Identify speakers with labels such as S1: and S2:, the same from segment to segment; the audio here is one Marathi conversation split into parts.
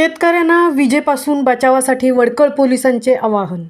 S1: शेतकऱ्यांना विजेपासून बचावासाठी वडकळ पोलिसांचे आवाहन।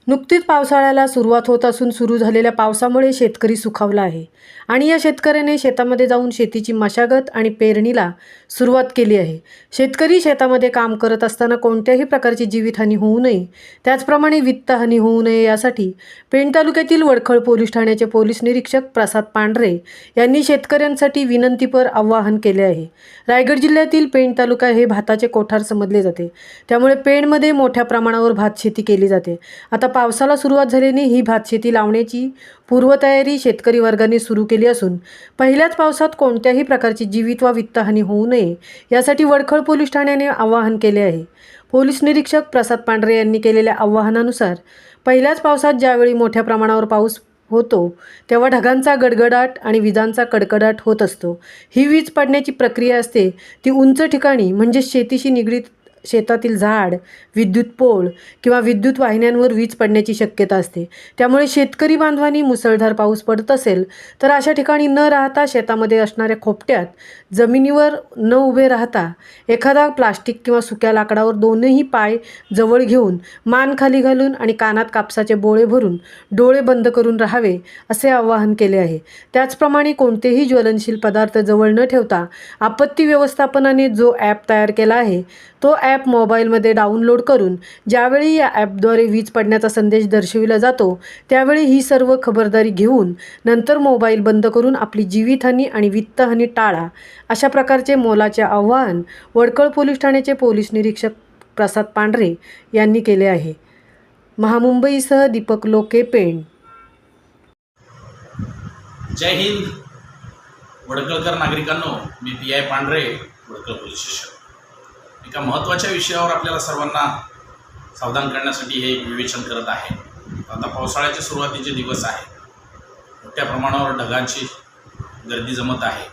S1: नुकतीच पावसाळ्याला सुरुवात होत असून सुरू झालेल्या पावसामुळे शेतकरी सुखावला आहे आणि या शेतकऱ्याने शेतामध्ये जाऊन शेतीची मशागत आणि पेरणीला सुरुवात केली आहे। शेतकरी शेतामध्ये काम करत असताना कोणत्याही प्रकारची जीवितहानी होऊ नये, त्याचप्रमाणे वित्तहानी होऊ नये यासाठी पेण तालुक्यातील वडखळ पोलीस ठाण्याचे पोलीस निरीक्षक प्रसाद पांढरे यांनी शेतकऱ्यांसाठी विनंतीपर आवाहन केले आहे। रायगड जिल्ह्यातील पेण तालुका हे भाताचे कोठार समजले जाते, त्यामुळे पेणमध्ये मोठ्या प्रमाणावर भात शेती केली जाते। आता पावसाला सुरुवात झाल्याने ही भातशेती लावण्याची पूर्वतयारी शेतकरी वर्गाने सुरू केली असून पहिल्याच पावसात कोणत्याही प्रकारची जीवित वा वित्तहानी होऊ नये यासाठी वडखळ पोलीस ठाण्याने आवाहन केले आहे। पोलीस निरीक्षक प्रसाद पांढरे यांनी केलेल्या आवाहनानुसार पहिल्याच पावसात ज्यावेळी मोठ्या प्रमाणावर पाऊस होतो तेव्हा ढगांचा गडगडाट आणि विजांचा कडकडाट होत असतो। ही वीज पडण्याची प्रक्रिया असते ती उंच ठिकाणी म्हणजे शेतीशी निगडीत शेतातील झाड, विद्युत पोल किंवा विद्युत वाहिन्यांवर वीज पडण्याची शक्यता असते। त्यामुळे शेतकरी बांधवांनी मुसळधार पाऊस पडत असेल तर अशा ठिकाणी न राहता शेतामध्ये असणाऱ्या खोपट्यात जमिनीवर न उभे राहता एखादा प्लास्टिक किंवा सुक्या लाकडावर दोन्ही पाय जवळ घेऊन मान खाली घालून आणि कानात कापसाचे बोळे भरून डोळे बंद करून राहावे असे आवाहन केले आहे। त्याचप्रमाणे कोणतेही ज्वलनशील पदार्थ जवळ न ठेवता आपत्ती व्यवस्थापनाने जो ॲप तयार केला आहे तो ॲप मोबाईलमध्ये डाउनलोड करून ज्यावेळी या ॲपद्वारे वीज पडण्याचा संदेश दर्शविला जातो त्यावेळी ही सर्व खबरदारी घेऊन नंतर मोबाईल बंद करून आपली जीवितहानी आणि वित्तहानी टाळा, अशा प्रकारचे मोलाचे आवाहन वडखळ पोलीस ठाण्याचे पोलीस निरीक्षक प्रसाद पांढरे यांनी केले आहे। महामुंबईसह दीपक लोके, पेण।
S2: जय हिंद। वडखळकर नागरिकांनो, मी पी.आय. पांढरे, वडखळ पोलीस स्टेशन। एका महत्त्वाच्या विषयावर आपल्याला सर्वांना सावधान करण्यासाठी हे विवेचन करत आहे। आता पावसाळ्याच्या सुरुवातीचे दिवस आहे, मोठ्या प्रमाणावर ढगांची गर्दी जमत आहे,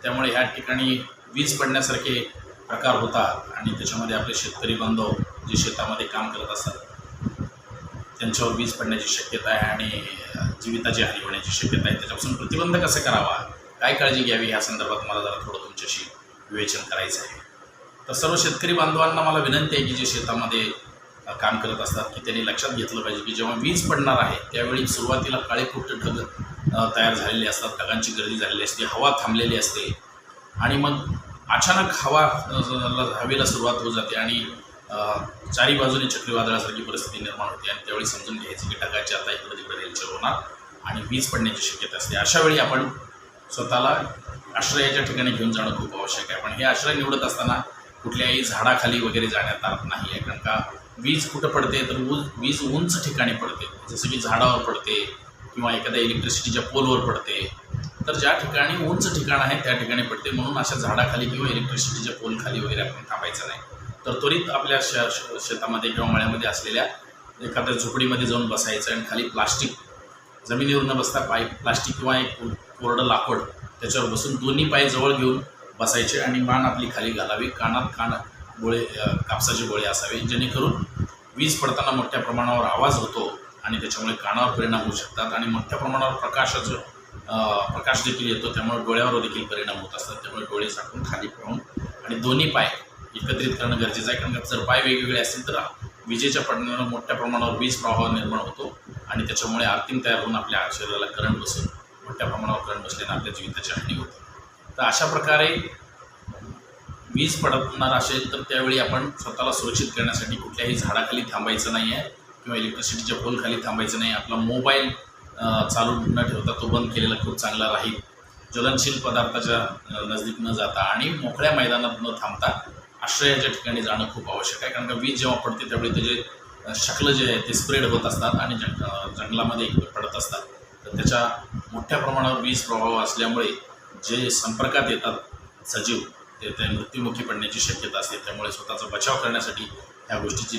S2: त्यामुळे ह्या ठिकाणी वीज पडण्यासारखे प्रकार होतात आणि त्याच्यामध्ये आपले शेतकरी बांधव जे शेतामध्ये काम करत असतात त्यांच्यावर वीज पडण्याची शक्यता आहे आणि जीविताची हानी होण्याची शक्यता आहे। त्याच्यापासून प्रतिबंध कसा करावा, काय काळजी घ्यावी, ह्या संदर्भात मला जरा थोडं तुमच्याशी विवेचन करायचं आहे। तर सर्व शेतकरी बांधवांना मला विनंती आहे की जे शेतामध्ये काम करत असतात की त्यांनी लक्षात घेतलं पाहिजे की जेव्हा वीज पडणार आहे त्यावेळी सुरुवातीला काळेकुट्ट ढग तयार झालेले असतात, ढगांची गर्दी झालेली असते, हवा थांबलेली असते आणि मग अचानक हवेला सुरुवात होत जाते आणि चारी बाजूने चक्रीवादळासारखी परिस्थिती निर्माण होते आणि त्यावेळी समजून घ्यायचं की ढगाची आता इकडे तिकडे रेलचल होणार आणि वीज पडण्याची शक्यता असते। अशा वेळी आपण स्वतःला आश्रयाच्या ठिकाणी घेऊन जाणं खूप आवश्यक आहे। पण हे आश्रय निवडत असताना कुठल्याही झाडाखाली वगैरे जाण्यात अर्थ नाही आहे, कारण का वीज कुठं पडते तर वीज उंच ठिकाणी पडते, जसं की झाडावर पडते किंवा एखाद्या इलेक्ट्रिसिटीच्या पोलवर पडते। तर ज्या ठिकाणी उंच ठिकाण आहे त्या ठिकाणी पडते, म्हणून अशा झाडाखाली किंवा इलेक्ट्रिसिटीच्या पोलखाली वगैरे आपण थांबायचं नाही। तर त्वरित आपल्या शेतामध्ये किंवा मळ्यामध्ये असलेल्या एखाद्या झोपडीमध्ये जाऊन बसायचं आणि खाली प्लास्टिक जमिनीवर न बसता प्लास्टिक किंवा एक कोरडं लाकूड त्याच्यावर बसून दोन्ही पाय जवळ घेऊन बसायचे आणि मान आपली खाली घालावी, कानात गोळे कापसाचे गोळे असावे, जेणेकरून वीज पडताना मोठ्या प्रमाणावर आवाज होतो आणि त्याच्यामुळे कानावर परिणाम होऊ शकतात आणि मोठ्या प्रमाणावर प्रकाश देखील येतो, त्यामुळे डोळ्यावर देखील परिणाम होत असतात। त्यामुळे डोळे झाकून खाली पाहून आणि दोन्ही पाय एकत्रित करणं गरजेचं आहे, कारण का जर पाय वेगवेगळे असतील तर विजेच्या पडण्यावर मोठ्या प्रमाणावर वीज प्रवाह निर्माण होतो आणि त्याच्यामुळे आर्थिंग तयार होऊन आपल्या शरीराला करंट बसून मोठ्या प्रमाणावर करंट बसल्याने आपल्या जीविताची हानी होते। तर अशा प्रकारे वीज पडणार असेल तर त्यावेळी आपण स्वतःला सुरक्षित करण्यासाठी कुठल्याही झाडाखाली थांबायचं नाही आहे किंवा इलेक्ट्रिसिटीच्या पोलखाली थांबायचं नाही। आपला मोबाईल चालू न ठेवता तो बंद केलेला खूप चांगला राहील। ज्वलनशील पदार्थाच्या नजदीक न जाता आणि मोकळ्या मैदानात न थांबता आश्रयाच्या ठिकाणी जाणं खूप आवश्यक आहे, कारण का वीज जेव्हा पडते त्यावेळी त्याचे शक्ल जे आहे ते स्प्रेड होत असतात आणि जंगलामध्ये पडत असतात, तर त्याच्या मोठ्या प्रमाणावर वीज प्रवाह असल्यामुळे जे संपर्कात येतात सजीव ते मृत्युमुखी पडण्याची शक्यता असते। त्यामुळे स्वतःचा बचाव करण्यासाठी ह्या गोष्टीची